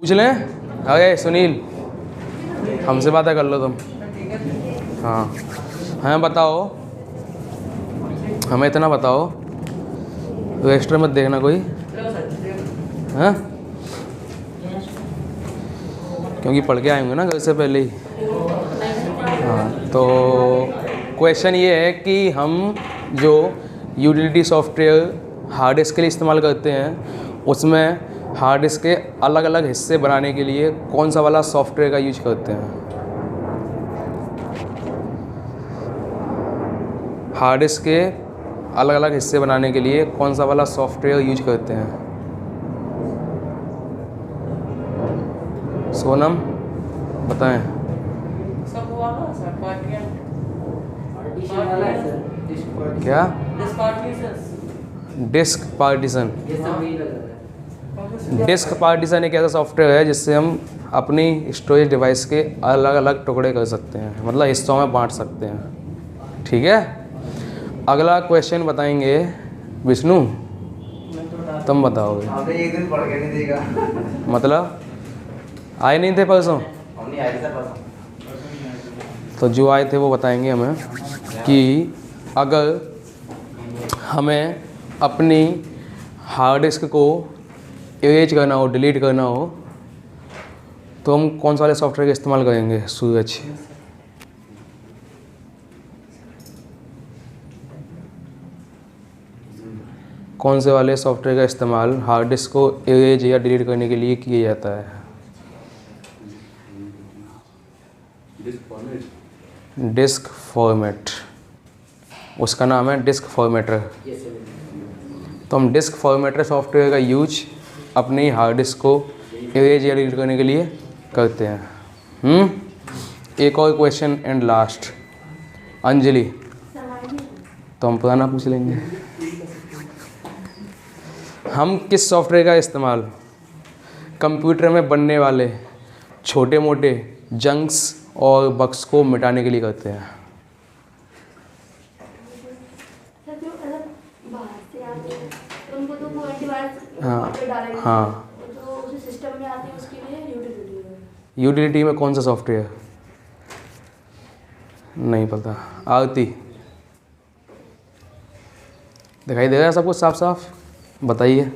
पूछ लें। अरे सुनील, हमसे बातें कर लो तुम। हाँ हमें बताओ, हमें इतना बताओ, रजिस्टर मत देखना कोई, हाँ, क्योंकि पढ़ के आएंगे ना घर से पहले ही। हाँ तो क्वेश्चन ये है कि हम जो यूटिलिटी सॉफ्टवेयर हार्ड डिस्क के लिए इस्तेमाल करते हैं, उसमें हार्ड डिस्क के अलग अलग हिस्से बनाने के लिए कौन सा वाला सॉफ्टवेयर का यूज करते हैं। हार्ड डिस्क के अलग अलग हिस्से बनाने के लिए कौन सा वाला सॉफ्टवेयर यूज करते हैं। सोनम बताएं। क्या? Disk partition. डिस्क पार्टीशन एक ऐसा सॉफ्टवेयर है जिससे हम अपनी स्टोरेज डिवाइस के अलग अलग टुकड़े कर सकते हैं, मतलब हिस्सों में बांट सकते हैं। ठीक है, अगला क्वेश्चन बताएंगे विष्णु, तुम बताओगे। आपने एक दिन पढ़ के नहीं देगा। मतलब आए नहीं थे परसों? हम नहीं आए थे परसों। तो जो आए थे वो बताएंगे हमें कि अगर हमें अपनी हार्ड डिस्क को इरेज करना हो, डिलीट करना हो, तो हम कौन सा वाले सॉफ्टवेयर का इस्तेमाल करेंगे। सूरज, कौन से वाले सॉफ्टवेयर का इस्तेमाल हार्ड डिस्क को इरेज या डिलीट करने के लिए किया जाता है। डिस्क फॉर्मेट, उसका नाम है डिस्क फॉर्मेटर। तो हम डिस्क फॉर्मेटर सॉफ्टवेयर का यूज अपनी हार्ड डिस्क को इरेज या डिलीट करने के लिए करते हैं। एक और क्वेश्चन एंड लास्ट, अंजलि, तो हम पुराना पूछ लेंगे। हम किस सॉफ्टवेयर का इस्तेमाल कंप्यूटर में बनने वाले छोटे मोटे जंक्स और बग्स को मिटाने के लिए करते हैं। हाँ हाँ, यूटिलिटी में कौन सा सॉफ्टवेयर, नहीं पता। आरती, दिखाई दे रहा है सब कुछ साफ साफ, बताइए।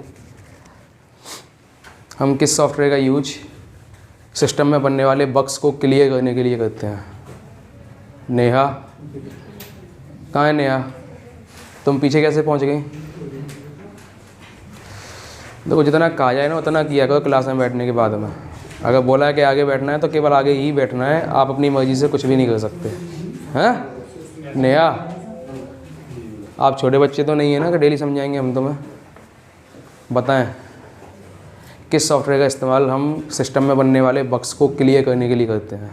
हम किस सॉफ्टवेयर का यूज सिस्टम में बनने वाले बग्स को क्लियर करने के लिए करते हैं। नेहा, कहाँ है नेहा, तुम पीछे कैसे पहुँच गई। देखो जितना कहा जाए ना उतना किया करो क्लास में बैठने के बाद में। अगर बोला है कि आगे बैठना है तो केवल आगे ही बैठना है, आप अपनी मर्जी से कुछ भी नहीं कर सकते हैं। नेहा, आप छोटे बच्चे तो नहीं है ना कि डेली समझाएंगे हम तुम्हें। बताएं किस सॉफ्टवेयर का इस्तेमाल हम सिस्टम में बनने वाले बग्स को क्लियर करने के लिए करते हैं।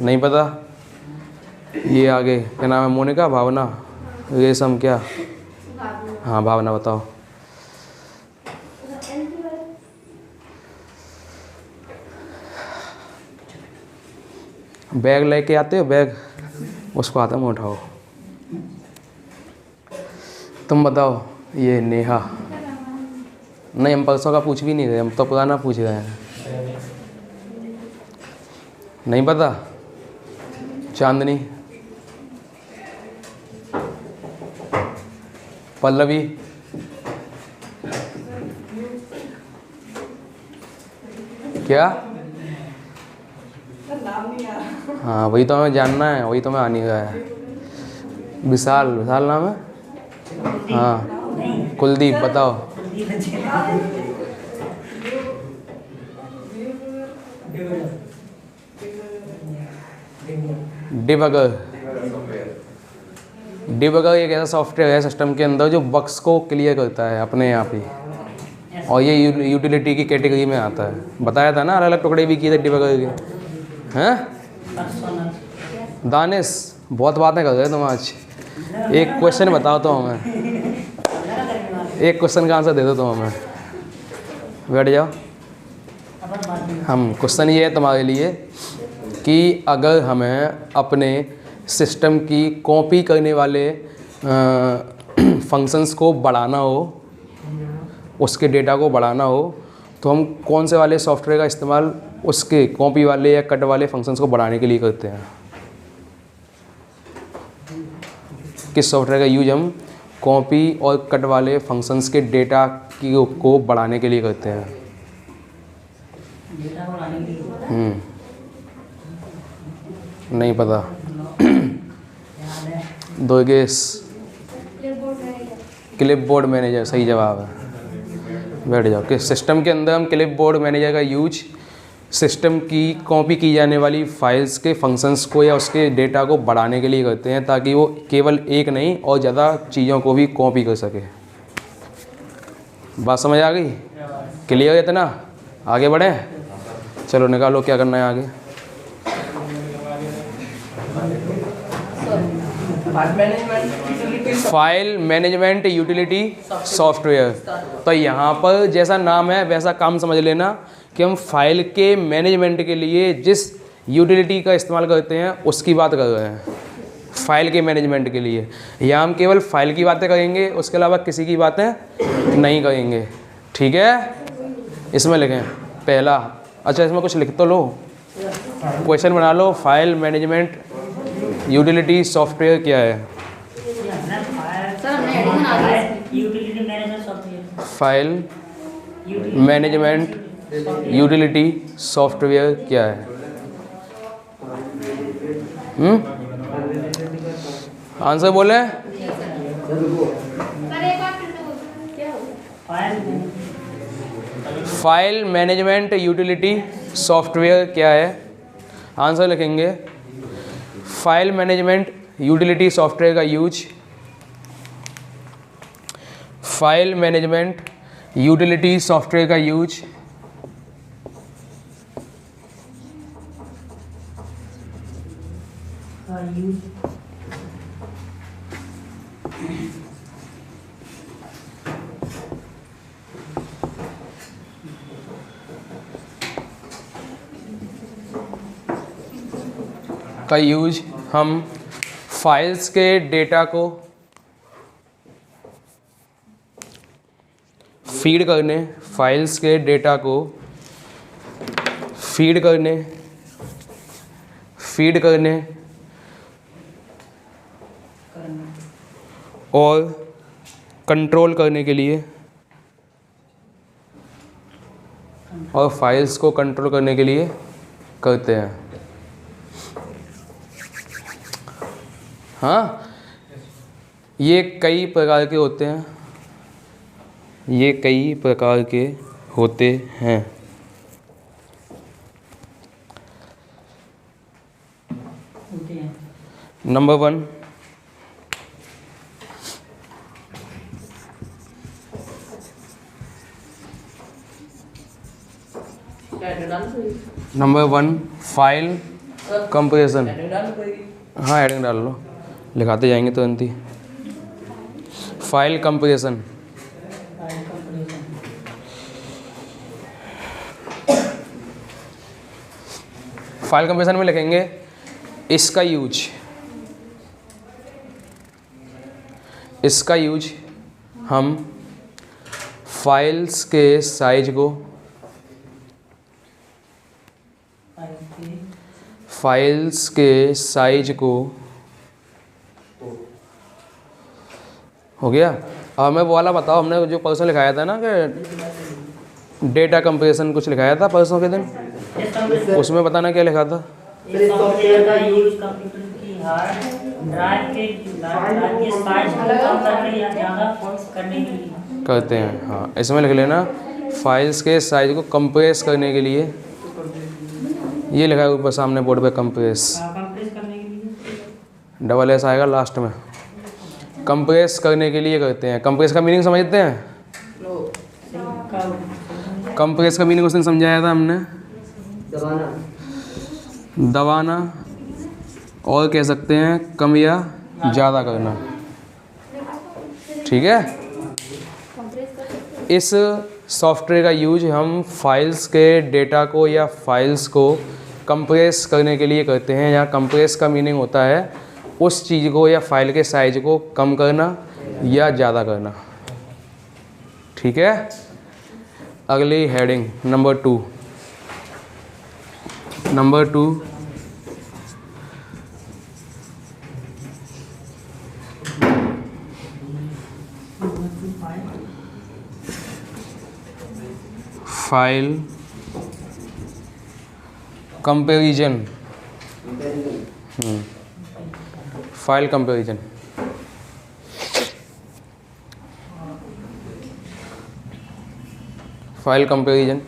नहीं पता। ये आगे क्या नाम है, मोनिका, भावना, रेशम, क्या? हाँ भावना बताओ। बैग लेके आते हो, बैग उसको हाथ में उठाओ। तुम बताओ। ये नेहा, नहीं हम परसों का पूछ भी नहीं रहे, हम तो पुराना पूछ रहे हैं। नहीं पता। चांदनी, पल्लवी, क्या? हाँ वही तो हमें जानना है, वही तो हमें आने का है। विशाल, विशाल नाम है। हाँ कुलदीप, बताओ। डिबगर, डिबगर एक ऐसा सॉफ्टवेयर है सिस्टम के अंदर जो बग्स को क्लियर करता है अपने आप ही, और ये यूटिलिटी की कैटेगरी में आता है। बताया था ना, अलग अलग टुकड़े भी किए थे डिबगर के। हैं दानिश, बहुत बातें कर रहे तुम आज। एक क्वेश्चन बताओ तो हमें, एक क्वेश्चन का आंसर दे दो तुम हमें। बैठ जाओ। हम क्वेश्चन ये है तुम्हारे लिए कि अगर हमें अपने सिस्टम की कॉपी करने वाले फंक्शंस को बढ़ाना हो, उसके डेटा को बढ़ाना हो, तो हम कौन से वाले सॉफ्टवेयर का इस्तेमाल उसके कॉपी वाले या कट वाले फंक्शंस को बढ़ाने के लिए करते हैं? किस सॉफ्टवेयर का यूज हम कॉपी और कट वाले फंक्शंस के डेटा को बढ़ाने के लिए करते हैं? डेटा बढ़ाने के लिए नहीं पता। याद है। दो गेस। क्लिपबोर्ड मैनेजर सही जवाब है। बैठ जाओ। कि सिस्टम के अंदर हम क्लिपबोर्ड मैनेजर का यूज सिस्टम की कॉपी की जाने वाली फाइल्स के फंक्शंस को या उसके डेटा को बढ़ाने के लिए करते हैं, ताकि वो केवल एक नहीं और ज़्यादा चीज़ों को भी कॉपी कर सके। बात समझ आ गई? क्लियर है इतना? आगे बढ़ें? चलो निकालो क्या करना है आगे। File management utility software. तो यहाँ पर जैसा नाम है वैसा काम समझ लेना कि हम फाइल के मैनेजमेंट के लिए जिस यूटिलिटी का इस्तेमाल करते हैं उसकी बात कर रहे हैं। फाइल के मैनेजमेंट के लिए यहाँ हम केवल फाइल की बातें करेंगे, उसके अलावा किसी की बातें नहीं करेंगे। ठीक है? इसमें लिखें पहला। अच्छा इसमें कुछ लिख तो लो, क्वेश्चन बना लो। फाइल मैनेजमेंट यूटिलिटी सॉफ्टवेयर क्या है? Utility management software. File management utility software क्या है? आंसर बोले। फाइल मैनेजमेंट यूटिलिटी सॉफ्टवेयर क्या है? आंसर लिखेंगे फाइल मैनेजमेंट यूटिलिटी सॉफ्टवेयर का use file management utility software का यूज का यूज हम फाइल्स के डेटा को फीड करने, फाइल्स के डेटा को फीड करने और कंट्रोल करने के लिए और फाइल्स को कंट्रोल करने के लिए करते हैं। हाँ, ये कई प्रकार के होते हैं। ये कई प्रकार के होते हैं। Number 1 file compression. हाँ हेडिंग डाल लो, लिखाते जाएंगे तुरंत ही। फाइल कंप्रेशन फाइल कंप्रेशन में लिखेंगे इसका यूज हम फाइल्स के साइज को हो गया। अब हमें वो वाला बताओ, हमने जो परसों लिखाया था ना कि डेटा कंप्रेशन कुछ लिखाया था परसों के दिन, उसमें बताना क्या लिखा था? इस सॉफ्टवेयर का यूज कंप्यूटर की हार्ड ड्राइव के साइज को कम करने या ज़्यादा करने के लिए करते हैं। हाँ, इसमें लिख लेना फाइल्स के साइज को कंप्रेस करने के लिए। ये लिखा है ऊपर सामने बोर्ड पे, कंप्रेस करने के लिए। डबल एस आएगा लास्ट में। कंप्रेस करने के लिए करते हैं। कंप्रेस का मीनिंग समझते हैं? कंप्रेस का मीनिंग उस दिन समझाया था हमने, दबाना और कह सकते हैं कम या ज़्यादा करना। ठीक है? इस सॉफ्टवेयर का यूज हम फाइल्स के डेटा को या फाइल्स को कंप्रेस करने के लिए करते हैं। यहाँ कंप्रेस का मीनिंग होता है उस चीज़ को या फाइल के साइज को कम करना या ज़्यादा करना। ठीक है? अगली heading number 2। Number 2 file comparison. File comparison. File comparison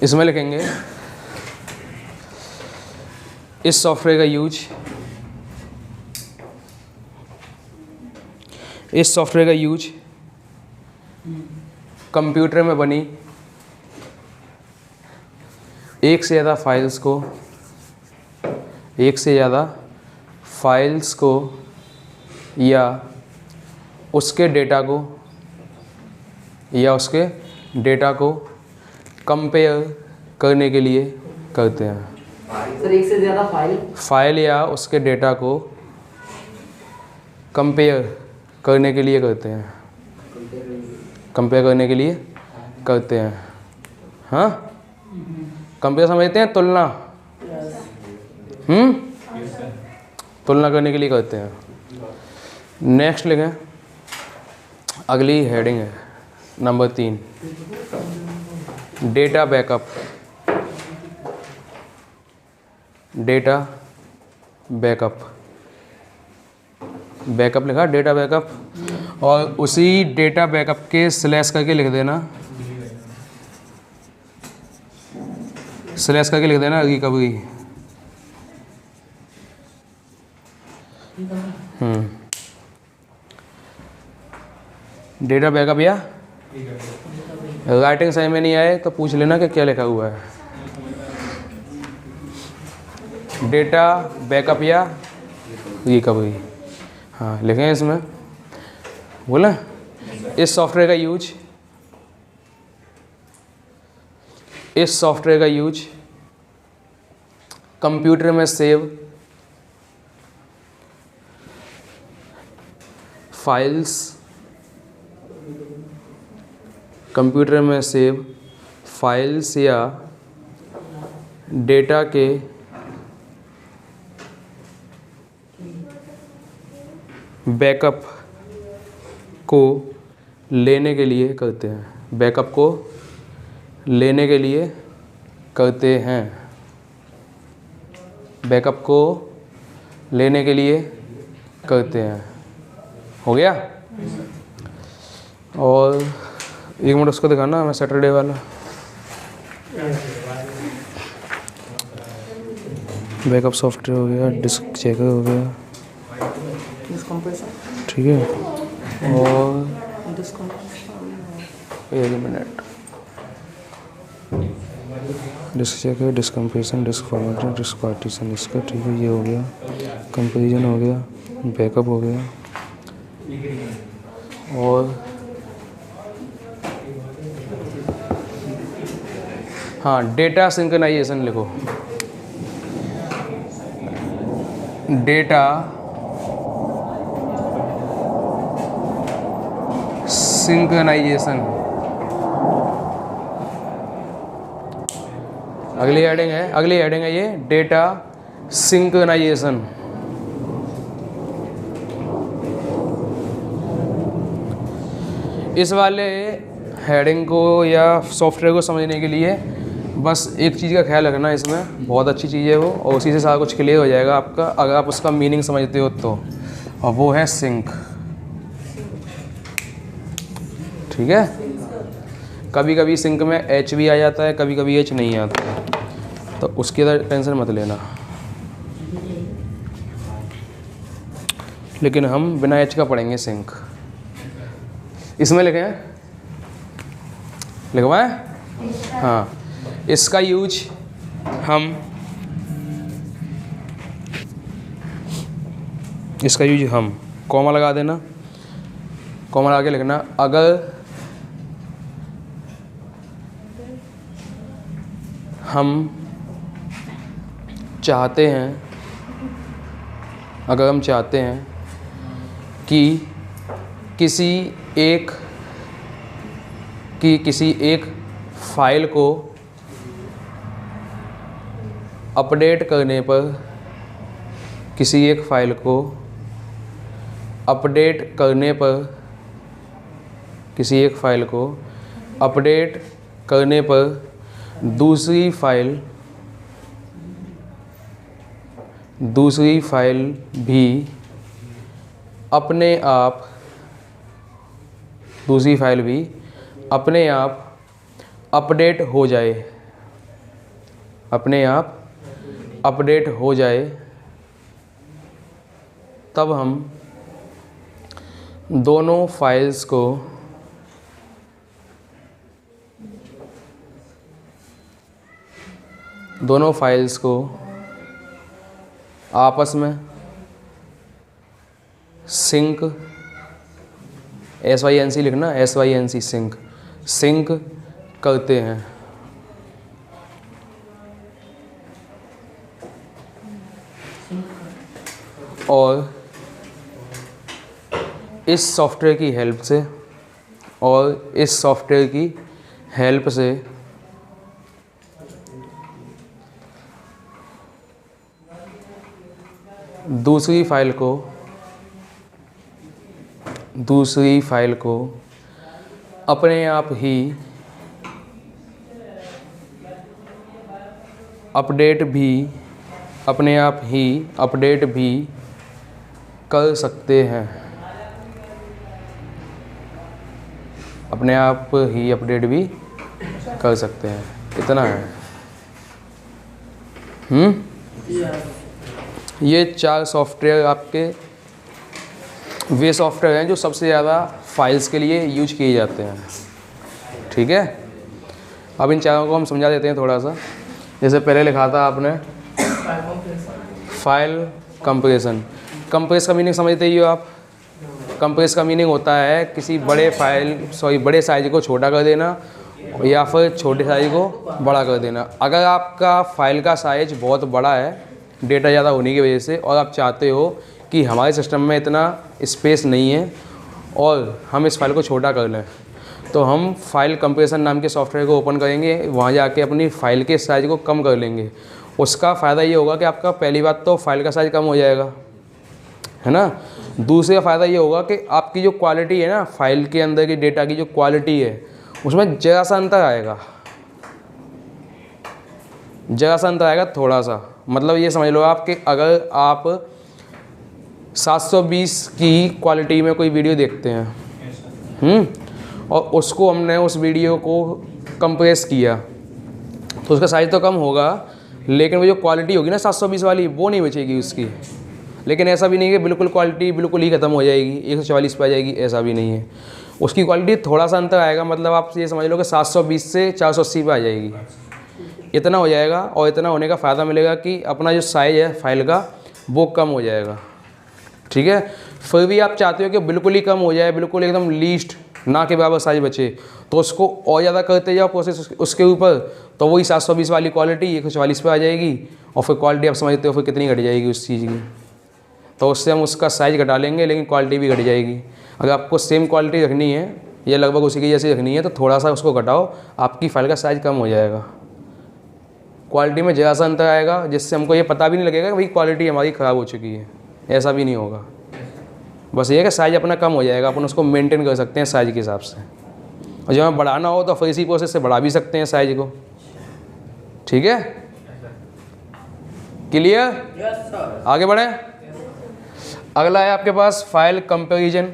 इसमें लिखेंगे इस सॉफ्टवेयर का यूज, इस सॉफ्टवेयर का यूज कंप्यूटर में बनी एक से ज़्यादा फाइल्स को या उसके डेटा को कंपेयर करने के लिए करते हैं। सर एक से ज़्यादा फाइल या उसके डेटा को कंपेयर करने के लिए करते हैं। कंपेयर करने के लिए करते हैं। हाँ, कंपेयर समझते हैं, तुलना। तुलना करने के लिए करते हैं। नेक्स्ट लिखें, अगली हेडिंग है number 3, data backup. Data backup, backup लिखा, डेटा बैकअप, और उसी डेटा बैकअप के स्लैश करके लिख देना, स्लैश करके लिख देना रिकवरी। डेटा बैकअप या राइटिंग सही में नहीं आए तो पूछ लेना कि क्या लिखा हुआ है। डेटा बैकअप या रिकवरी, हाँ लिखें इसमें। बोला इस सॉफ्टवेयर का यूज कंप्यूटर में सेव फाइल्स, कंप्यूटर में सेव फाइल्स या डेटा के बैकअप को लेने के लिए करते हैं। बैकअप को लेने के लिए करते हैं। बैकअप को लेने के लिए करते हैं। हो गया? और एक मिनट उसको दिखाना, मैं सैटरडे वाला बैकअप सॉफ्टवेयर हो गया, डिस्क चेकर हो गया, ठीक है। और एक minute, disk checker, disk compression, disk formatting, disk partition, इसका ठीक है, ये हो गया। कंपेरिजन हो गया, बैकअप हो गया, और हाँ डेटा सिंक्रोनाइजेशन लिखो। डेटा सिंक्रोनाइजेशन, अगली हेडिंग है ये डेटा सिंक्रोनाइजेशन। इस वाले हेडिंग को या सॉफ्टवेयर को समझने के लिए बस एक चीज़ का ख्याल रखना, इसमें बहुत अच्छी चीज़ है वो, और उसी से सारा कुछ क्लियर हो जाएगा आपका अगर आप उसका मीनिंग समझते हो तो, और वो है सिंक। ठीक है, कभी कभी सिंक में एच भी आ जाता है, कभी कभी एच नहीं आता है, तो उसकी टेंशन मत लेना। लेकिन हम बिना एच का पढ़ेंगे सिंक। इसमें लिखवाएं? हाँ, इसका यूज हम कॉमा लगा देना, कॉमा लगा के लिखना अगर हम चाहते हैं कि किसी एक कि किसी एक फाइल को अपडेट करने पर, किसी एक फाइल को अपडेट करने पर, किसी एक फाइल को अपडेट करने पर दूसरी फाइल भी अपने आप अपडेट हो जाए, अपने आप अपडेट हो जाए, तब हम दोनों फाइल्स को आपस में सिंक, SYNC लिखना, SYNC सिंक करते हैं। और इस सॉफ्टवेयर की हेल्प से दूसरी फाइल को अपने आप ही अपडेट भी कर सकते हैं, अपने आप ही अपडेट भी कर सकते हैं। इतना है। ये 4 सॉफ्टवेयर आपके वे सॉफ्टवेयर हैं जो सबसे ज़्यादा फाइल्स के लिए यूज किए जाते हैं। ठीक है, अब इन चारों को हम समझा देते हैं थोड़ा सा। जैसे पहले लिखा था आपने फाइल कंप्रेशन। कंप्रेस का मीनिंग समझते ही हो आप। कंप्रेस का मीनिंग होता है किसी बड़े साइज को छोटा कर देना या फिर छोटे साइज को बड़ा कर देना। अगर आपका फाइल का साइज बहुत बड़ा है डेटा ज़्यादा होने की वजह से, और आप चाहते हो कि हमारे सिस्टम में इतना स्पेस नहीं है और हम इस फाइल को छोटा कर लें, तो हम फाइल कंप्रेशन नाम के सॉफ्टवेयर को ओपन करेंगे। वहाँ जाके अपनी फ़ाइल के साइज़ को कम कर लेंगे। उसका फ़ायदा ये होगा कि आपका पहली बात तो फाइल का साइज़ कम हो जाएगा, है ना। दूसरा फ़ायदा ये होगा कि आपकी जो क्वालिटी है ना, फाइल के अंदर की डेटा की जो क्वालिटी है उसमें ज़रा सा अंतर आएगा, थोड़ा सा। मतलब ये समझ लो आप कि अगर आप 720 की क्वालिटी में कोई वीडियो देखते हैं और उसको हमने उस वीडियो को कंप्रेस किया तो उसका साइज़ तो कम होगा, लेकिन वो जो क्वालिटी होगी ना 720 वाली वो नहीं बचेगी उसकी। लेकिन ऐसा भी नहीं है कि बिल्कुल क्वालिटी बिल्कुल ही ख़त्म हो जाएगी, 144 पे आ जाएगी, ऐसा भी नहीं है। उसकी क्वालिटी थोड़ा सा अंतर आएगा। मतलब आप ये समझ लो कि 720 से 480 पे आ जाएगी, इतना हो जाएगा। और इतना होने का फ़ायदा मिलेगा कि अपना जो साइज़ है फाइल का वो कम हो जाएगा। ठीक है, फिर भी आप चाहते हो कि बिल्कुल ही कम हो जाए, बिल्कुल एकदम लीस्ट ना के बराबर साइज बचे, तो उसको और ज़्यादा करते जाओ प्रोसेस उसके ऊपर, तो वही 720 वाली क्वालिटी 144 पे आ जाएगी। और फिर क्वालिटी आप समझते हो फिर कितनी घट जाएगी उस चीज़ की। तो उससे हम उसका साइज़ घटा लेंगे लेकिन क्वालिटी भी घट जाएगी। अगर आपको सेम क्वालिटी रखनी है या लगभग उसी की जैसी रखनी है तो थोड़ा सा उसको घटाओ, आपकी फाइल का साइज़ कम हो जाएगा। क्वालिटी में ज़रा सा अंतर आएगा जिससे हमको ये पता भी नहीं लगेगा कि भाई क्वालिटी हमारी ख़राब हो चुकी है, ऐसा भी नहीं होगा। बस ये है कि साइज़ अपना कम हो जाएगा, अपन उसको मेंटेन कर सकते हैं साइज़ के हिसाब से। और जब हमें बढ़ाना हो तो फिर इसी प्रोसेस से बढ़ा भी सकते हैं साइज़ को। ठीक है, क्लियर? आगे बढ़ें। अगला है आपके पास फाइल कंपैरिजन।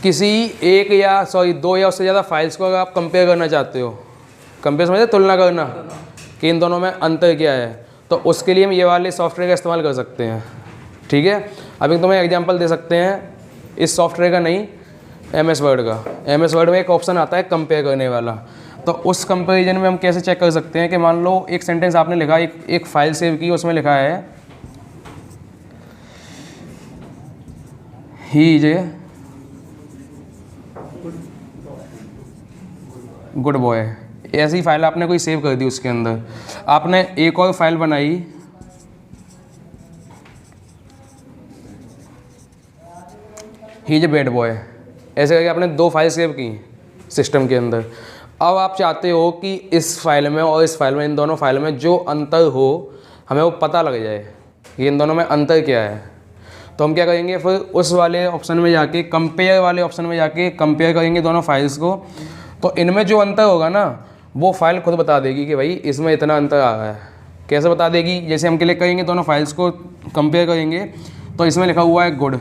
किसी एक या दो या उससे ज़्यादा फाइल्स को अगर आप कंपेयर करना चाहते हो, कंपेयर समझते, तुलना करना कि इन दोनों में अंतर क्या है, तो उसके लिए हम ये वाले सॉफ्टवेयर का इस्तेमाल कर सकते हैं। ठीक है, अभी तुम्हें एग्जांपल दे सकते हैं इस सॉफ्टवेयर का, नहीं MS वर्ड का। MS वर्ड में एक ऑप्शन आता है कंपेयर करने वाला। तो उस कंपैरिजन में हम कैसे चेक कर सकते हैं कि मान लो एक सेंटेंस आपने लिखा, एक फाइल सेव की, उसमें लिखा है he is a good boy. ऐसी फाइल आपने कोई सेव कर दी, उसके अंदर आपने एक और फाइल बनाई he is a bad boy. ऐसे करके आपने 2 फाइल सेव की। सिस्टम के अंदर। अब आप चाहते हो कि इस फाइल में और इस फाइल में, इन दोनों फाइल में जो अंतर हो हमें वो पता लग जाए कि इन दोनों में अंतर क्या है। तो हम क्या करेंगे, फिर उस वाले ऑप्शन में जाके, कंपेयर वाले ऑप्शन में जाके कंपेयर करेंगे दोनों फाइल्स को। तो इनमें जो अंतर होगा ना वो फाइल खुद बता देगी कि भाई इसमें इतना अंतर आ रहा है। कैसे बता देगी, जैसे हम क्लिक करेंगे दोनों फाइल्स को कंपेयर करेंगे तो इसमें लिखा हुआ है गुड,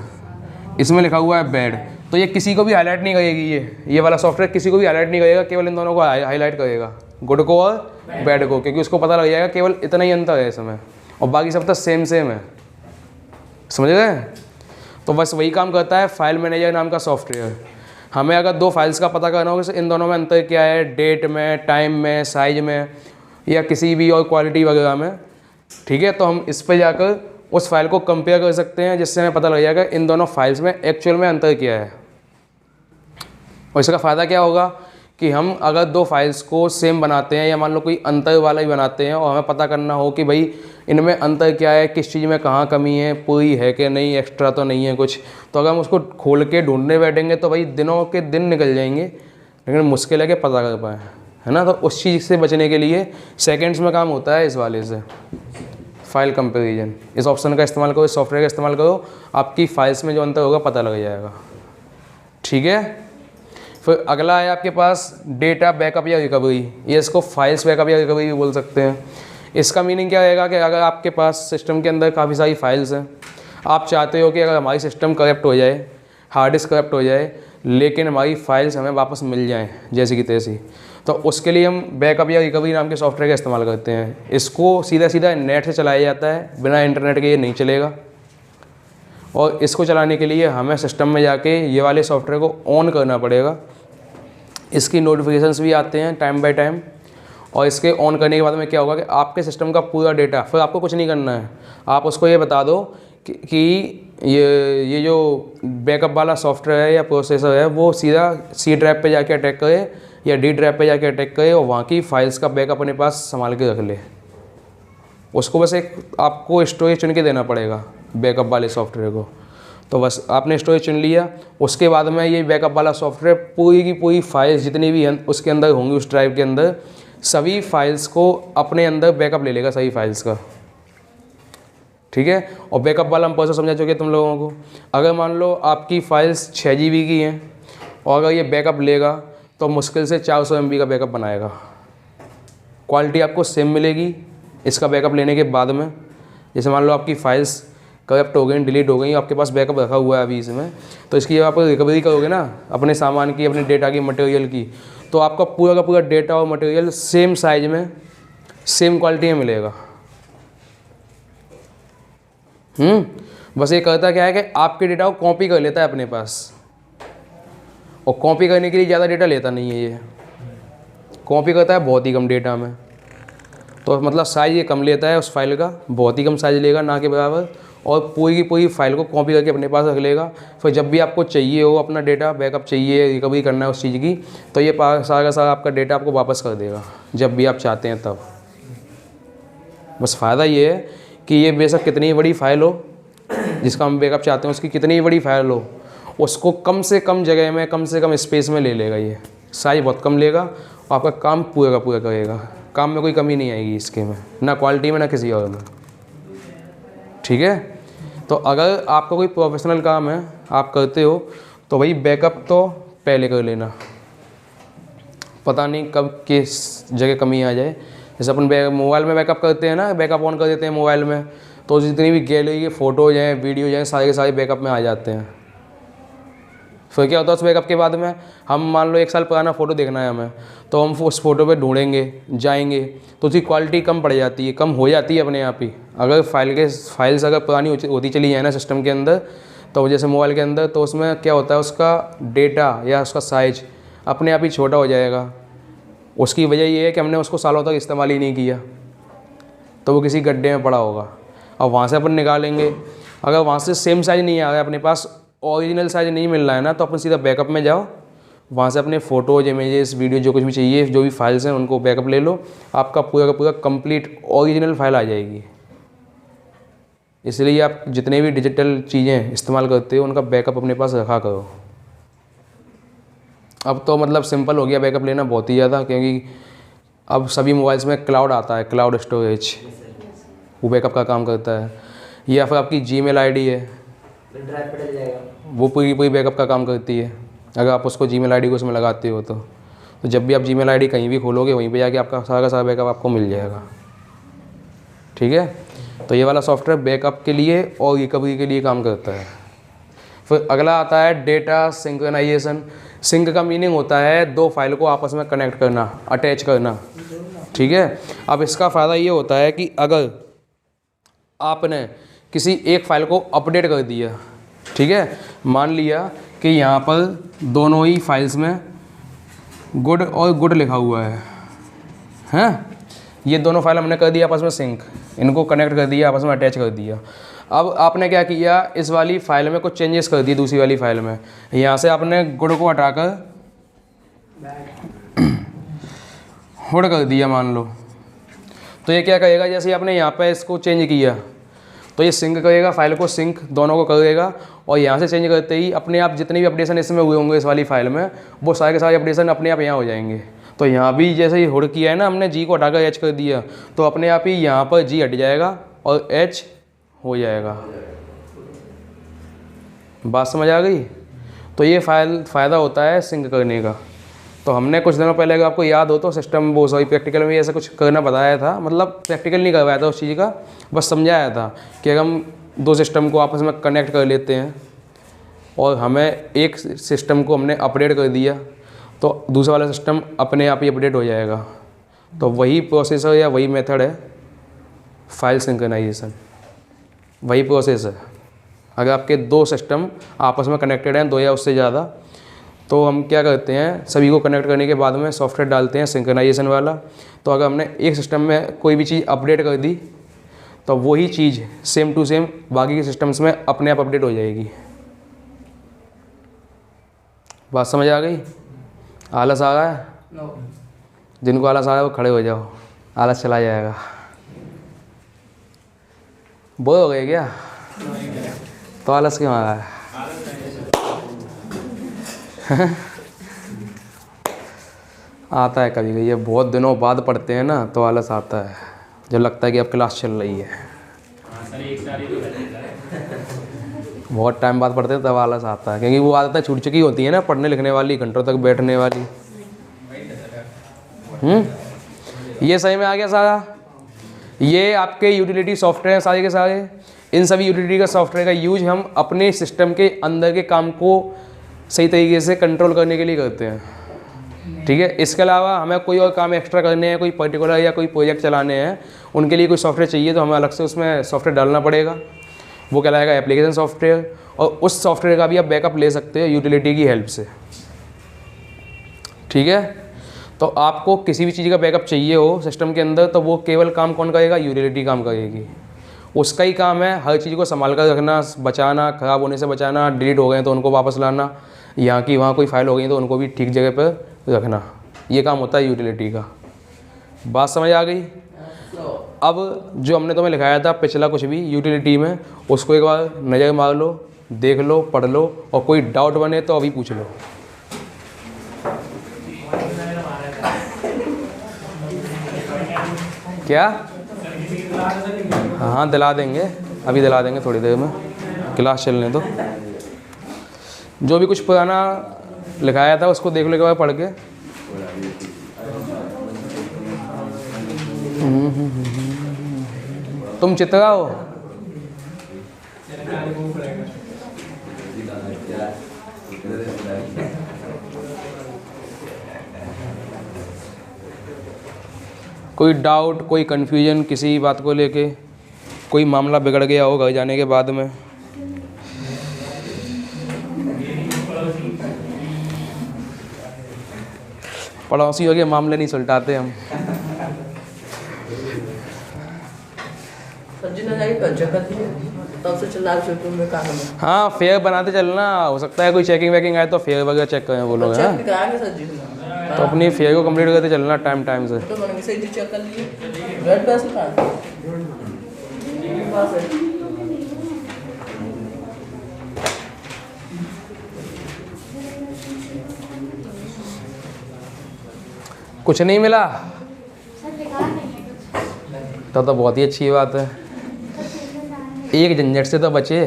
इसमें लिखा हुआ है बैड, तो ये किसी को भी हाईलाइट नहीं करेगी। ये वाला सॉफ्टवेयर किसी को भी हाईलाइट नहीं करेगा, केवल इन दोनों को हाईलाइट करेगा, गुड को और बैड को, क्योंकि उसको पता लग जाएगा केवल इतना ही अंतर है इसमें और बाकी सब तो सेम है। समझ गए? तो बस वही काम करता है फाइल मैनेजर नाम का सॉफ्टवेयर। हमें अगर दो फाइल्स का पता करना हो कि इन दोनों में अंतर क्या है, डेट में, टाइम में, साइज में या किसी भी और क्वालिटी वगैरह में, ठीक है, तो हम इस पर जाकर उस फाइल को कंपेयर कर सकते हैं, जिससे हमें पता लग जाएगा इन दोनों फाइल्स में एक्चुअल में अंतर क्या है। और इसका फ़ायदा क्या होगा कि हम अगर दो फाइल्स को सेम बनाते हैं या मान लो कोई अंतर वाला ही बनाते हैं और हमें पता करना हो कि भाई इनमें अंतर क्या है, किस चीज़ में कहाँ कमी है, पूरी है कि नहीं, एक्स्ट्रा तो नहीं है कुछ, तो अगर हम उसको खोल के ढूंढने बैठेंगे तो भाई दिनों के दिन निकल जाएंगे, लेकिन मुश्किल है कि पता कर पाएँ, है ना। तो उस चीज़ से बचने के लिए सेकेंड्स में काम होता है इस वाले से, फाइल कंपेरिजन। इस ऑप्शन का इस्तेमाल करो, इस सॉफ्टवेयर का इस्तेमाल करो, आपकी फाइल्स में जो अंतर होगा पता लग जाएगा। ठीक है। फिर अगला है आपके पास डेटा बैकअप या रिकवरी, ये इसको फाइल्स बैकअप या रिकवरी भी बोल सकते हैं। इसका मीनिंग क्या रहेगा कि अगर आपके पास सिस्टम के अंदर काफ़ी सारी फाइल्स हैं, आप चाहते हो कि अगर हमारी सिस्टम करप्ट हो जाए, हार्ड डिस्क करप्ट हो जाए, लेकिन हमारी फाइल्स हमें वापस मिल जाएँ जैसी की तैसी, तो उसके लिए हम बैकअप या रिकवरी नाम के सॉफ्टवेयर का इस्तेमाल करते हैं। इसको सीधा सीधा नेट से चलाया जाता है, बिना इंटरनेट के ये नहीं चलेगा। और इसको चलाने के लिए हमें सिस्टम में जाके ये वाले सॉफ्टवेयर को ऑन करना पड़ेगा। इसकी नोटिफिकेशंस भी आते हैं टाइम बाय टाइम, और इसके ऑन करने के बाद में क्या होगा कि आपके सिस्टम का पूरा डेटा, फिर आपको कुछ नहीं करना है, आप उसको ये बता दो कि ये जो बैकअप वाला सॉफ्टवेयर है या प्रोसेसर है वो सीधा सी ड्राइव पे जाके अटैक करे या डी ड्राइव पे जाके अटैक करे और वहाँ की फाइल्स का बैकअप अपने पास संभाल के रख ले। उसको बस एक आपको स्टोरेज चुन के देना पड़ेगा बैकअप वाले सॉफ्टवेयर को। तो बस आपने स्टोरेज चुन लिया, उसके बाद में ये बैकअप वाला सॉफ्टवेयर पूरी की पूरी फाइल्स जितनी भी उसके अंदर होंगी, उस ड्राइव के अंदर सभी फाइल्स को अपने अंदर बैकअप ले लेगा, सभी फाइल्स का। ठीक है। और बैकअप वाला हम प्रोसेस समझा चुके तुम लोगों को। अगर मान लो आपकी फाइल्स 6 GB की हैं और अगर ये बैकअप लेगा तो मुश्किल से 400 MB का बैकअप बनाएगा। क्वालिटी आपको सेम मिलेगी इसका बैकअप लेने के बाद में। जैसे मान लो आपकी फाइल्स करप्ट हो गई, डिलीट हो गई, आपके पास बैकअप रखा हुआ है अभी इसमें, तो इसकी जब आप रिकवरी करोगे ना अपने सामान की, अपने डेटा की, मटेरियल की, तो आपका पूरा का पूरा डेटा और मटेरियल सेम साइज में, सेम क्वालिटी में मिलेगा। बस ये करता क्या है कि आपके डेटा को कॉपी कर लेता है अपने पास, और कॉपी करने के लिए ज़्यादा डेटा लेता नहीं है। ये कॉपी करता है बहुत ही कम डेटा में, तो मतलब साइज़ ये कम लेता है उस फाइल का, बहुत ही कम साइज़ लेगा ना के बराबर, और पूरी की पूरी फाइल को कॉपी करके अपने पास रख लेगा। फिर जब भी आपको चाहिए हो अपना डेटा बैकअप चाहिए, रिकवरी करना है उस चीज़ की, तो ये सारा का सारा आपका डेटा आपको वापस कर देगा जब भी आप चाहते हैं तब। बस फ़ायदा ये है कि ये बेशक कितनी बड़ी फ़ाइल हो जिसका हम बैकअप चाहते हैं, उसकी कितनी बड़ी फ़ाइल हो, उसको कम से कम जगह में, कम से कम स्पेस में ले लेगा। ये साइज बहुत कम लेगा और आपका काम पूरा का पूरा करेगा। काम में कोई कमी नहीं आएगी इसके में, ना क्वालिटी में ना किसी और में। ठीक है। तो अगर आपका कोई प्रोफेशनल काम है आप करते हो तो भाई बैकअप तो पहले कर लेना, पता नहीं कब किस जगह कमी आ जाए। जैसे अपन मोबाइल में बैकअप करते हैं ना, बैकअप ऑन कर देते हैं मोबाइल में, तो जितनी भी गैलरी की फ़ोटोज हैं, वीडियोज हैं, सारे के सारे बैकअप में आ जाते हैं। फिर क्या होता है उस बैकअप के बाद में, हम मान लो 1 साल पुराना फ़ोटो देखना है हमें, तो हम उस फ़ोटो पे ढूंढेंगे, जाएंगे, तो उसकी क्वालिटी कम पड़ जाती है, कम हो जाती है अपने आप ही। अगर फाइल्स अगर पुरानी होती चली जाए ना सिस्टम के अंदर, तो जैसे मोबाइल के अंदर, तो उसमें क्या होता है उसका डेटा या उसका साइज अपने आप ही छोटा हो जाएगा। उसकी वजह ये है कि हमने उसको सालों तक इस्तेमाल ही नहीं किया, तो वो किसी गड्ढे में पड़ा होगा। अब वहाँ से अपन निकालेंगे, अगर वहाँ से सेम साइज़ नहीं आ रहा है, अपने पास ओरिजिनल साइज़ नहीं मिल रहा है ना, तो अपन सीधा बैकअप में जाओ, वहाँ से अपने फ़ोटोज, इमेजेस, वीडियो जो कुछ भी चाहिए, जो भी फाइल्स हैं उनको बैकअप ले लो, आपका पूरा का पूरा कंप्लीट ओरिजिनल फाइल आ जाएगी। इसलिए आप जितने भी डिजिटल चीज़ें इस्तेमाल करते हो उनका बैकअप अपने पास रखा करो। अब तो मतलब सिंपल हो गया बैकअप लेना बहुत ही ज़्यादा, क्योंकि अब सभी मोबाइल्स में क्लाउड आता है, क्लाउड स्टोरेज, वो बैकअप का काम करता है। या फिर आपकी जीमेल आईडी है, ड्राइव पे डल जाएगा। वो पूरी बैकअप का काम करती है। अगर आप उसको जीमेल आईडी को उसमें लगाते हो तो जब भी आप जीमेल आईडी कहीं भी खोलोगे वहीं पे जाके आपका सारा का सारा बैकअप आपको मिल जाएगा। ठीक है, तो ये वाला सॉफ्टवेयर बैकअप के लिए और रिकवरी के लिए काम करता है। फिर अगला आता है डेटा सिंक्रोनाइजेशन। सिंक का मीनिंग होता है दो फाइल को आपस में कनेक्ट करना, अटैच करना। ठीक है, अब इसका फ़ायदा ये होता है कि अगर आपने किसी एक फ़ाइल को अपडेट कर दिया, ठीक है, मान लिया कि यहाँ पर दोनों ही फाइल्स में गुड और गुड लिखा हुआ है, हैं, ये दोनों फाइल हमने कर दिया आपस में सिंक, इनको कनेक्ट कर दिया, आपस में अटैच कर दिया। अब आपने क्या किया, इस वाली फाइल में कुछ चेंजेस कर दिए दूसरी वाली फाइल में। यहाँ से आपने गुड को हटाकर हुड कर दिया मान लो, तो ये क्या करेगा, जैसे आपने यहाँ पे इसको चेंज किया तो ये सिंक करेगा, फाइल को सिंक दोनों को करेगा, और यहाँ से चेंज करते ही अपने आप जितने भी अपडेशन इसमें हुए होंगे इस वाली फाइल में, वो सारे के सारे अपडेशन अपने आप यहाँ हो जाएंगे। तो यहाँ भी जैसे ही हुड किया है ना हमने, जी को हटाकर एच कर दिया, तो अपने आप ही यहाँ पर जी हट जाएगा और एच हो जाएगा। बात समझ आ गई? तो ये फ़ायदा होता है सिंक करने का। तो हमने कुछ दिनों पहले, अगर आपको याद हो तो सिस्टम वो सॉरी प्रैक्टिकल में ऐसा कुछ करना बताया था, मतलब प्रैक्टिकल नहीं करवाया था उस चीज़ का, बस समझाया था कि अगर हम दो सिस्टम को आपस में कनेक्ट कर लेते हैं और हमें एक सिस्टम को हमने अपडेट कर दिया तो दूसरा वाला सिस्टम अपने आप ही अपडेट हो जाएगा। तो वही प्रोसेस है या वही मेथड है फाइल सिंक्रोनाइजेशन, वही प्रोसेस है। अगर आपके दो सिस्टम आपस में कनेक्टेड हैं, दो या उससे ज़्यादा, तो हम क्या करते हैं, सभी को कनेक्ट करने के बाद में सॉफ्टवेयर डालते हैं सिंक्रोनाइजेशन वाला। तो अगर हमने एक सिस्टम में कोई भी चीज़ अपडेट कर दी तो वही चीज़ सेम टू सेम बाकी के सिस्टम्स में अपने आप अपडेट हो जाएगी। बात समझ आ गई? आलस आ रहा है? जिनको आलस आ रहा है वो खड़े हो जाओ, आलस चला जाएगा। बोर हो गए क्या? तो आलस क्यों आ रहा है? आता है कभी कभी, ये बहुत दिनों बाद पढ़ते हैं ना तो आलस आता है, जब लगता है कि अब क्लास चल रही है। बहुत टाइम बाद पढ़ते हैं तब आलस आता है, क्योंकि वो आदतें छूट चुकी होती है ना, पढ़ने लिखने वाली, घंटों तक बैठने वाली। ये सही में आ गया सारा? ये आपके यूटिलिटी सॉफ्टवेयर हैं सारे के सारे। इन सभी यूटिलिटी का सॉफ्टवेयर का यूज हम अपने सिस्टम के अंदर के काम को सही तरीके से कंट्रोल करने के लिए करते हैं। ठीक है, इसके अलावा हमें कोई और काम एक्स्ट्रा करने हैं, कोई पर्टिकुलर या कोई प्रोजेक्ट चलाने हैं, उनके लिए कोई सॉफ्टवेयर चाहिए तो हमें अलग से उसमें सॉफ्टवेयर डालना पड़ेगा, वो कहलाएगा एप्लीकेशन सॉफ्टवेयर। और उस सॉफ्टवेयर का भी आप बैकअप ले सकते हैं यूटिलिटी की हेल्प से। ठीक है, तो आपको किसी भी चीज़ का बैकअप चाहिए हो सिस्टम के अंदर तो वो केवल काम कौन करेगा? यूटिलिटी काम करेगी। उसका ही काम है हर चीज़ को संभाल कर रखना, बचाना, ख़राब होने से बचाना, डिलीट हो गए तो उनको वापस लाना, यहाँ की वहाँ कोई फाइल हो गई तो उनको भी ठीक जगह पर रखना। ये काम होता है यूटिलिटी का। बात समझ आ गई? अब जो हमने तुम्हें लिखाया था पिछला कुछ भी यूटिलिटी में, उसको एक बार नज़र मार लो, देख लो, पढ़ लो, और कोई डाउट बने तो अभी पूछ लो। क्या? हाँ दिला देंगे, अभी दिला देंगे थोड़ी देर में, क्लास चलने दो। जो भी कुछ पुराना लिखाया था उसको देख लो एक बार पढ़ के। तुम चित्रा हो? कोई डाउट, कोई कन्फ्यूजन किसी बात को लेके, कोई मामला बिगड़ गया हो घर जाने के बाद में? पड़ोसियों के मामले नहीं सुलटाते हम। हाँ फेयर बनाते चलना, हो सकता है कोई चेकिंग वेकिंग आए तो फेयर वगैरह चेक करें वो लोग, हैं तो अपनी फेयर को कंप्लीट करते चलना टाइम टाइम से। कुछ नहीं मिला तो बहुत ही अच्छी बात है, एक झंझट से तो बचे।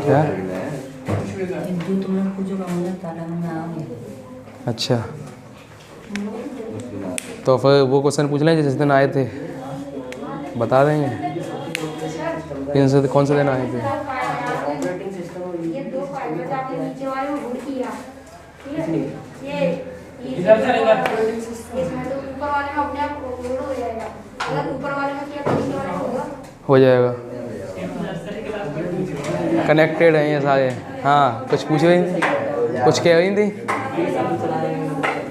क्या? अच्छा, तो फिर वो क्वेश्चन पूछ लें जिस दिन आए थे, बता देंगे इनसे कौन से दिन आए थे। ऑपरेटिंग सिस्टम ये दो फाइल जो आपने नीचे वाले में गुड़ किया, ठीक है? ये इधर से इधर। इसमें तो ऊपर वाले में अपने आप गुड़ हो जाएगा। अगर ऊपर वाले में किया तो नीचे वाले में होगा। हो जाएगा, कनेक्टेड हैं ये सारे। हाँ, कुछ पूछ रही थी, कुछ कह रही थी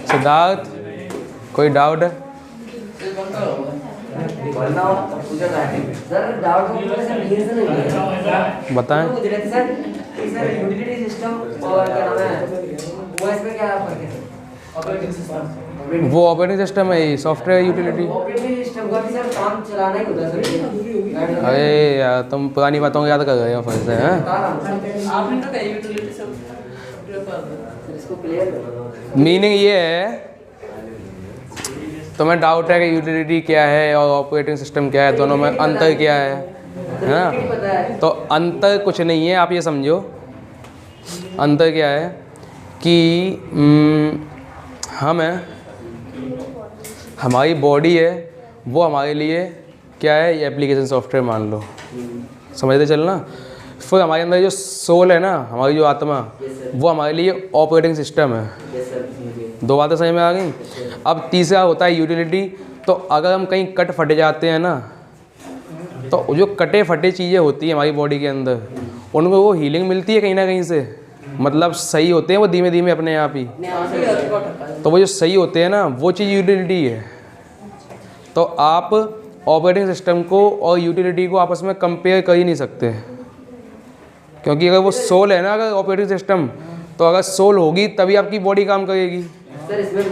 सिद्धार्थ, कोई डाउट है? बोलना हो तो पूछो सर, डाउट हो तो सर रीजन नहीं है। बताएं। पूछ रहे थे सर यूटिलिटी सिस्टम और क्या नाम है वो, इसमें क्या फर्क है? ऑपरेटिंग सिस्टम, वो ऑपरेटिंग सिस्टम है, सॉफ्टवेयर यूटिलिटी। ऑपरेटिंग सिस्टम का भी सर काम चलाना ही होता है सर। अरे यार, तुम पुरानी बातों को याद कर रहे हो फिर से, हैं? आपने तो कही यूटिलिटी सब इसको क्लियर करो। मीनिंग ये है, तुम्हें डाउट है कि यूटिलिटी क्या है और ऑपरेटिंग सिस्टम क्या है, दोनों में अंतर क्या है ना? तो अंतर कुछ नहीं है, आप ये समझो अंतर क्या है कि हम हैं, हमारी बॉडी है, वो हमारे लिए क्या है, ये एप्लीकेशन सॉफ्टवेयर मान लो, समझते चलना। फिर हमारे अंदर जो सोल है ना, हमारी जो आत्मा, वो हमारे लिए ऑपरेटिंग सिस्टम है। दो बातें समझ में आ गई। अब तीसरा होता है यूटिलिटी। तो अगर हम कहीं कट फट जाते हैं ना, तो जो कटे फटे चीज़ें होती हैं हमारी बॉडी के अंदर, उनको वो हीलिंग मिलती है कहीं ना कहीं से, मतलब सही होते हैं वो धीमे धीमे अपने आप ही। तो वो जो सही होते हैं ना, वो चीज़ यूटिलिटी है। तो आप ऑपरेटिंग सिस्टम को और यूटिलिटी को आपस में कंपेयर कर ही नहीं सकते, क्योंकि अगर वो सोल है ना, अगर ऑपरेटिंग सिस्टम, तो अगर सोल होगी तभी आपकी बॉडी काम करेगी।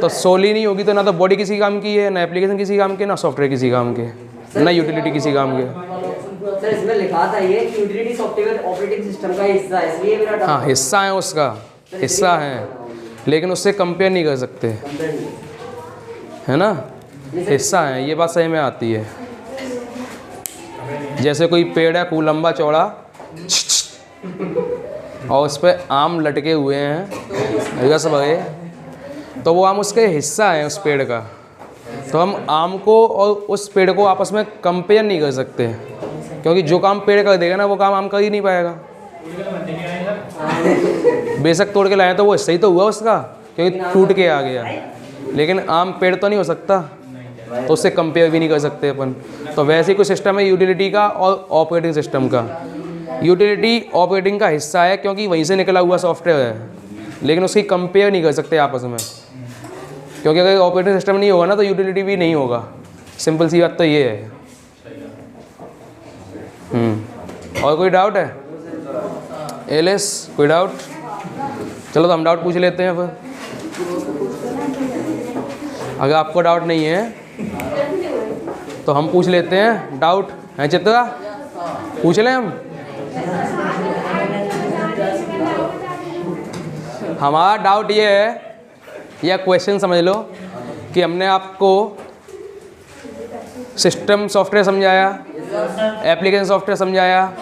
तो सोल ही नहीं होगी तो ना तो बॉडी किसी काम की है, ना एप्लीकेशन किसी काम के, ना सॉफ्टवेयर किसी काम के, ना यूटिलिटी किसी काम के। सर इसमें लिखा था ये कि यूटिलिटी सॉफ्टवेयर ऑपरेटिंग सिस्टम का हिस्सा है, इसलिए मेरा डाउट। हाँ, हिस्सा है उसका, हिस्सा है, लेकिन उससे कंपेयर नहीं कर सकते, है ना? हिस्सा है, ये बात सही में आती है। जैसे कोई पेड़ है खूब लंबा चौड़ा और उस पर आम लटके हुए हैं रस भरे, तो वो आम उसके हिस्सा है उस पेड़ का। तो हम आम को और उस पेड़ को आपस में कंपेयर नहीं कर सकते, क्योंकि जो काम पेड़ कर देगा ना, वो काम आम कर ही नहीं पाएगा। बेशक तोड़ के लाए तो वो सही तो हुआ उसका, क्योंकि टूट के आ गया, लेकिन आम पेड़ तो नहीं हो सकता, तो उससे कंपेयर भी नहीं कर सकते अपन। तो वैसे ही कोई सिस्टम है यूटिलिटी का और ऑपरेटिंग सिस्टम का। यूटिलिटी ऑपरेटिंग का हिस्सा है क्योंकि वहीं से निकला हुआ सॉफ्टवेयर है, लेकिन उसकी कंपेयर नहीं कर सकते आपस में, क्योंकि अगर ऑपरेटिंग सिस्टम नहीं होगा ना तो यूटिलिटी भी नहीं होगा। सिंपल सी बात तो ये है। और कोई डाउट है? एलिस, कोई डाउट? चलो तो हम डाउट पूछ लेते हैं फिर। अगर आपको डाउट नहीं है तो हम पूछ लेते हैं। डाउट है चित्रा? पूछ लें हम। हमारा डाउट ये है, या क्वेश्चन समझ लो, कि हमने आपको सिस्टम सॉफ्टवेयर समझाया, एप्लीकेशन सॉफ्टवेयर समझाया,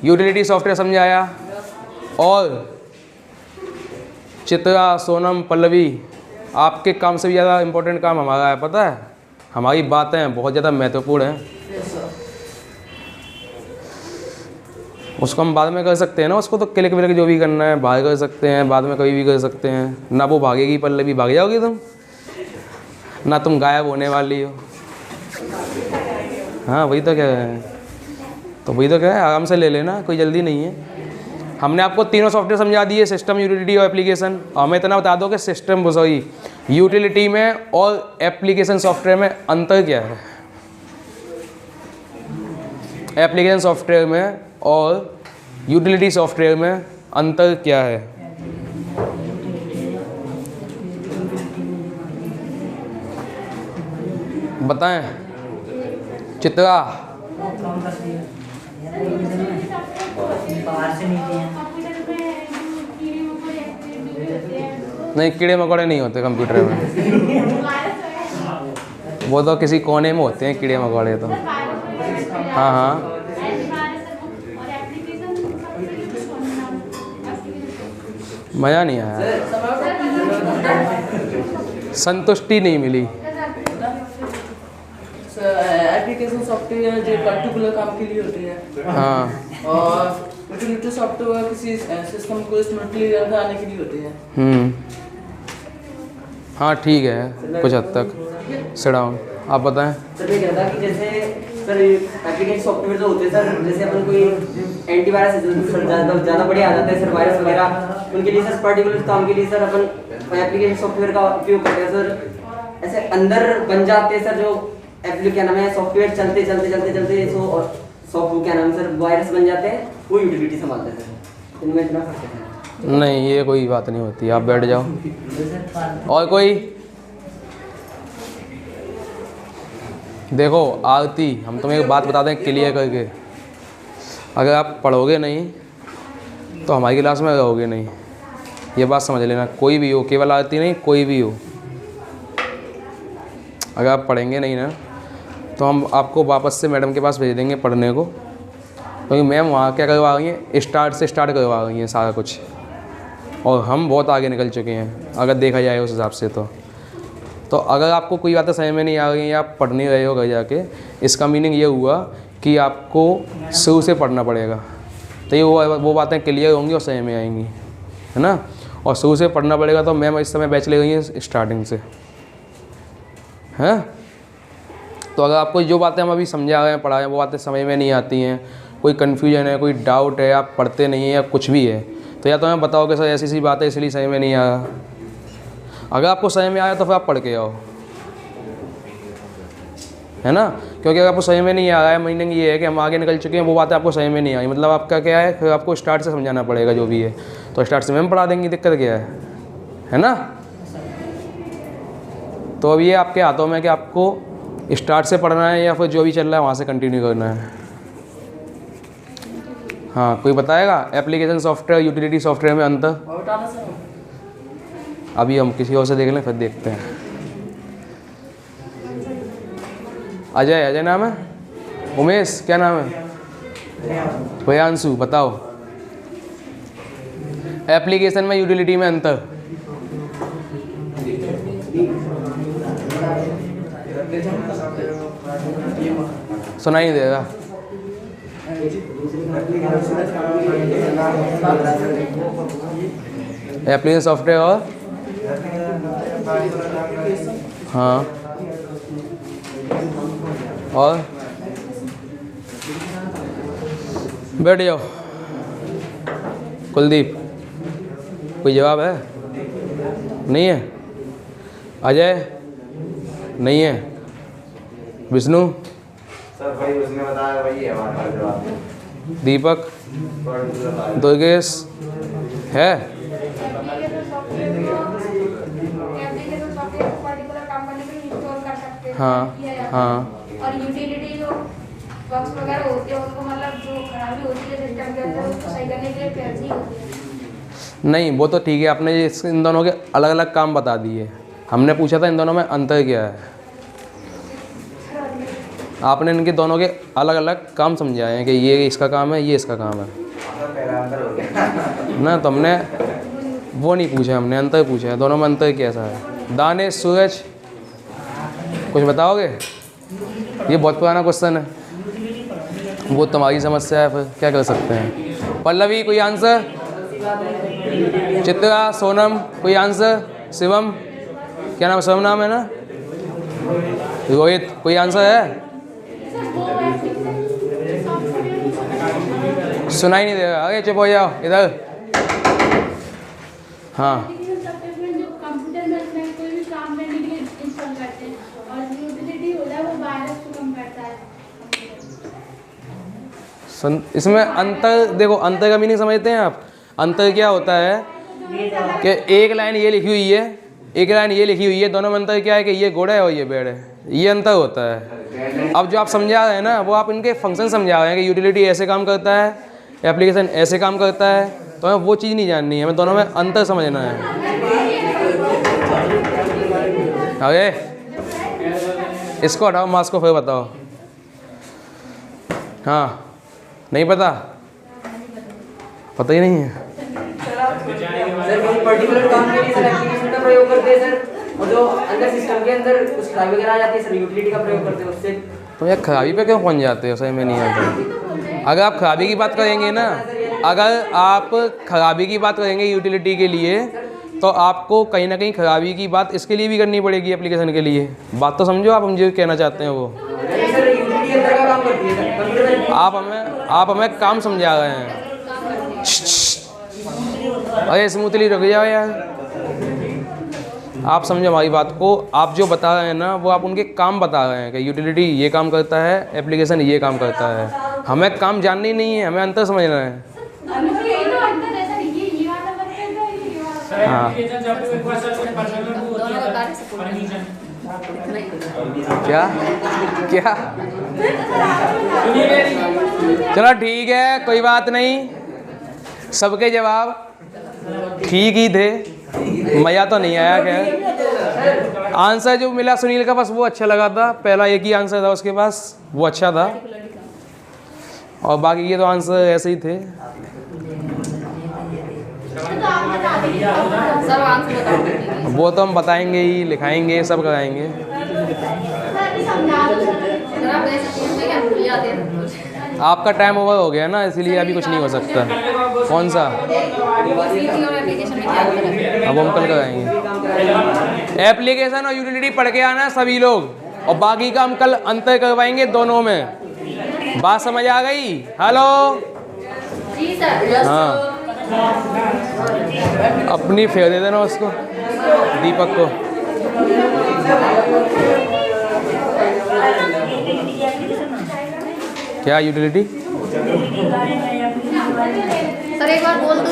यूटिलिटी सॉफ्टवेयर समझाया, और चित्रा, सोनम, पल्लवी, आपके काम से भी ज़्यादा इम्पोर्टेंट काम हमारा है, पता है? हमारी बातें बहुत ज़्यादा महत्वपूर्ण हैं। उसको हम बाद में कर सकते हैं ना, उसको तो क्लिक विलिक जो भी करना है बाहर कर सकते हैं, बाद में कभी भी कर सकते हैं ना। वो भागेगी पल्लवी, भाग जाओगी तुम ना, तुम गायब होने वाली हो। हाँ वही तो क्या है, तो वही तो क्या है, आराम से ले लेना, कोई जल्दी नहीं है। हमने आपको तीनों सॉफ्टवेयर समझा दिए, सिस्टम, यूटिलिटी और एप्लीकेशन। हमें इतना बता दो कि सिस्टम, सॉरी, यूटिलिटी में और एप्लीकेशन सॉफ्टवेयर में अंतर क्या है। एप्लीकेशन सॉफ्टवेयर में और यूटिलिटी सॉफ्टवेयर में अंतर क्या है? बताएं चित्रा। बाहर से नहीं दिए। कंप्यूटर में कीड़े मकोड़े एक्टिविटी होते हैं नहीं, कीड़े मकोड़े नहीं होते कंप्यूटर में, वायरस वगैरह वो तो किसी कोने में होते हैं कीड़े मकोड़े तो। वायरस हाँ हाँ, और एप्लीकेशन सबसे यूज करना मज़ा नहीं आया, संतुष्टि नहीं मिली। एप्लीकेशन सॉफ्टवेयर जो पर्टिकुलर काम के लिए होते हैं हाँ और यूटिलिटी सॉफ्टवेयर किसी सिस्टम को स्मूथली रन आने के लिए होते हैं। हाँ ठीक है, कुछ हद तक। Sit down. आप बताएं। सर ये कहता कि जैसे सर एप्लीकेशन सॉफ्टवेयर जो होते हैं सर, जैसे अपन कोई एंटीवायरस ज़्यादा बड़े आ जाते हैं सर, वायरस वगैरह, उनके लिए सर पर्टिकुलर काम के लिए सर अपन एप्लीकेशन सॉफ्टवेयर का उपयोग करते हैं सर। ऐसे अंदर बन जाते हैं सर जो क्या नाम है, सॉफ्टवेयर चलते क्या नाम है सर, वायरस बन जाते हैं, वो यूटिलिटी संभालते हैं सर। इनमें इतना फर्क है। नहीं, ये कोई बात नहीं होती, आप बैठ जाओ। और कोई? देखो आरती, हम तुम्हें एक बात बता दें क्लियर करके, अगर आप पढ़ोगे नहीं तो हमारी क्लास में रहोगे नहीं, ये बात समझ लेना। कोई भी हो, केवल आरती नहीं, कोई भी हो, अगर आप पढ़ेंगे नहीं ना तो हम आपको वापस से मैडम के पास भेज देंगे पढ़ने को, क्योंकि मैम वहाँ क्या करवा रही हैं, स्टार्ट से स्टार्ट करवा रही हैं सारा कुछ, और हम बहुत आगे निकल चुके हैं अगर देखा जाए उस हिसाब से। तो अगर आपको कोई बातें समझ में नहीं आ रही हैं या आप पढ़ नहीं रहे हो घर जाके, इसका मीनिंग ये हुआ कि आपको शुरू से पढ़ना पड़ेगा, तो ये वो बातें क्लियर होंगी और समझ में आएंगी, है ना। और शुरू से पढ़ना पड़ेगा। तो मैम इस समय बैच ले गई हैं स्टार्टिंग से, हैं। तो अगर आपको जो बातें हम अभी समझा रहे हैं, पढ़ा रहे हैं, वो बातें समझ में नहीं आती हैं, कोई कन्फ्यूजन है, कोई डाउट है, आप पढ़ते नहीं हैं या कुछ भी है, तो या तो हमें बताओ कि सर ऐसी सी बात है इसलिए समझ में नहीं आया। अगर आपको समझ में आया तो फिर आप पढ़ के आओ, है ना। क्योंकि अगर आपको समझ में नहीं आ रहा है, मीनिंग ये है कि हम आगे निकल चुके हैं, वो बातें आपको समझ में नहीं आई, मतलब आपका क्या है, फिर आपको स्टार्ट से समझाना पड़ेगा जो भी है। तो स्टार्ट से मैम पढ़ा देंगी, दिक्कत क्या है ना। तो अब ये आपके हाथों में कि आपको स्टार्ट से पढ़ना है या फिर जो भी चल रहा है वहाँ से कंटिन्यू करना है। हाँ, कोई बताएगा एप्लीकेशन सॉफ्टवेयर यूटिलिटी सॉफ्टवेयर में अंतर? और बताना सर। अभी हम किसी और से देख लें, फिर देखते हैं। अजय नाम है? उमेश क्या नाम है? भयांशु, बताओ एप्लीकेशन में यूटिलिटी में अंतर। सुनाई नहीं देगा। एप्लीकेशन सॉफ्टवेयर और हाँ, और बैठ जाओ। कुलदीप, कोई जवाब है? नहीं है? अजय नहीं है? विष्णु? सर भाई उसने बताया वही है हमारा जवाब। दीपक? दुर्गेश है? एप्लीकेशन सॉफ्टवेयर को पर्टिकुलर काम करने के लिए इंस्टॉल कर सकते हैं। हाँ, किया जाता हाँ। है। और यूटिलिटी जो बग्स वगैरह होते हैं उनको मतलब जो खराबी होती है सिस्टम के अंदर उसको सही करने के लिए पैसे ही होते हैं। नहीं, वो तो ठीक है, आपने इन दोनों के अलग अलग काम बता दिए। हमने पूछा था इन दोनों में अंतर क्या है, आपने इनके दोनों के अलग अलग काम समझाए हैं कि ये इसका काम है, ये इसका काम है ना। तो हमने वो नहीं पूछा, हमने अंतर पूछा है, दोनों में अंतर कैसा है। दानेश, सूरज, कुछ बताओगे? ये बहुत पुराना क्वेश्चन है, वो तुम्हारी समस्या है, फिर क्या कर सकते हैं। पल्लवी, कोई आंसर? चित्रा, सोनम, कोई आंसर? शिवम, क्या नाम? शिवम नाम है ना? रोहित, कोई आंसर है? सुनाई नहीं देगा, आगे चुप हो जाओ इधर। हाँ, जो कंप्यूटर में अपने कोई भी काम करने के लिए इंस्टॉल करते हैं और यूटिलिटी होता है वो वायरस को कम करता है। इसमें अंतर देखो, अंतर का मीनिंग समझते हैं आप? अंतर क्या होता है कि एक लाइन ये लिखी हुई है, एक लाइन ये लिखी हुई है, दोनों में अंतर क्या है कि ये घोड़ा है और ये पेड़ है, ये अंतर होता है। अब जो आप समझा रहे हैं ना, वो आप इनके फंक्शन समझा रहे हैं कि यूटिलिटी ऐसे काम करता है, एप्लीकेशन ऐसे काम करता है, तो हमें वो चीज़ नहीं जाननी है, हमें दोनों में अंतर समझना है। आगे इसको हटाओ, मास्क को फिर बताओ। हाँ, नहीं पता, पता ही नहीं है। सर कोई पर्टिकुलर काम के लिए सर एप्लीकेशन का प्रयोग करते हैं सर, और जो अंदर सिस्टम के अंदर कुछ खराबी वगैरह आ जाती है सर, यूटिलिटी का प्रयोग करते हैं उससे। तो यार खराबी पे क्यों पहुंच जाते हो, सही में नहीं आता। अगर आप खराबी की बात करेंगे ना, अगर आप खराबी की बात करेंगे यूटिलिटी के लिए, तो आपको कहीं ना कहीं खराबी की बात इसके लिए भी करनी पड़ेगी, एप्लीकेशन के लिए। बात तो समझो आप, हम जो कहना चाहते हैं वो। सर यूटिलिटी अंदर का काम करती है सर, कंप्यूटर में। आप हमें काम समझा रहे हैं। अरे स्मूथली रुक जाओ यार, आप समझो हमारी बात को। आप जो बता रहे हैं ना, वो आप उनके काम बता रहे हैं कि यूटिलिटी ये काम करता है, एप्लीकेशन ये काम करता है। हमें काम जानना ही नहीं है, हमें अंतर समझना है। हाँ क्या क्या चलो ठीक है, कोई बात नहीं। सबके जवाब ठीक ही थे, मज़ा तो नहीं आया। खैर आंसर जो मिला सुनील का, बस वो अच्छा लगा था। पहला एक ही आंसर था उसके पास, वो अच्छा था, और बाकी के तो आंसर ऐसे ही थे। वो तो हम बताएंगे ही, लिखाएंगे, सब कराएंगे। आपका टाइम ओवर हो गया ना, इसीलिए अभी कुछ नहीं हो सकता। कौन सा? अब हम कल कराएंगे। एप्लीकेशन और यूटिलिटी पढ़ के आना सभी लोग, और बाकी का हम कल अंतर करवाएंगे दोनों में। बात समझ आ गई? हेलो जी सर। हाँ, अपनी फेर दे देना उसको, दीपक को। क्या यूटिलिटी? सर एक बार बोल दो।